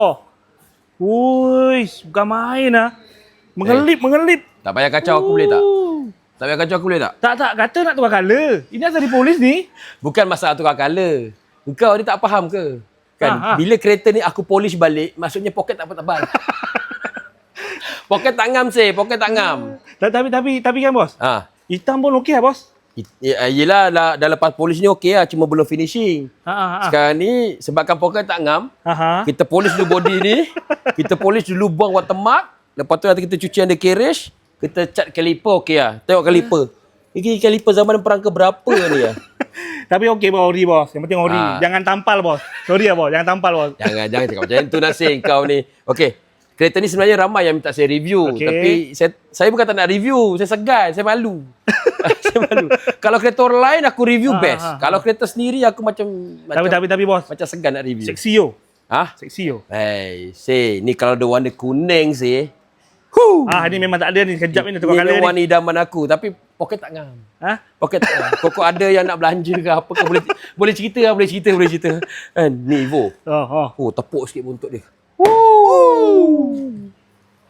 Oh. Wuih, bukan main ah. Mengelip. Tak payah kacau aku boleh tak? Tak payah kacau aku boleh tak? Tak, kata nak tukar color. Ini asal di polis ni. Bukan masalah tukar colour. Engkau ni tak faham ke? Kan, Ha. bila kereta ni aku polish balik, maksudnya poket tak tebal. Poket tak ngam sih, poket tak ngam. Tapi kan bos, Ha. hitam pun okey lah bos. Yelah, dah lepas polish ni okey lah, cuma belum finishing. Ha. Sekarang ni, sebabkan poket tak ngam, Ha. kita polish dulu body ni, kita polish dulu buang watermark, lepas tu nanti kita cuci under carriage, kita cat caliper okey lah. Tengok caliper. Ini caliper zaman perang keberapa ni lah. Tapi okey bos, ori bos. Yang penting ori. Ha. Jangan tampal bos. Sorry ya bos, jangan tampal bos. Jangan cakap macam tu Nasir, kau ni. Okey. Kereta ni sebenarnya ramai yang minta saya review. Okey. Tapi saya bukan tak nak review. Saya segan. Saya malu. Saya malu. Kalau kereta orang lain, aku review best. Kalau kereta sendiri, aku macam Tapi bos, macam segan nak review. seksi yo. Ha? Seksi yo. Hey, ni kalau ada warna kuning Ni memang tak ada ni. Kejap ni tukar ni color warna ni. idaman aku. Tapi poket tak ngam. Ha? Poket tak ngam. Kok ada yang nak belanja ke apa ke, boleh cerita lah, boleh cerita. Kan, ni Evo. Oh. Oh, tepuk sikit buntut dia. Woo.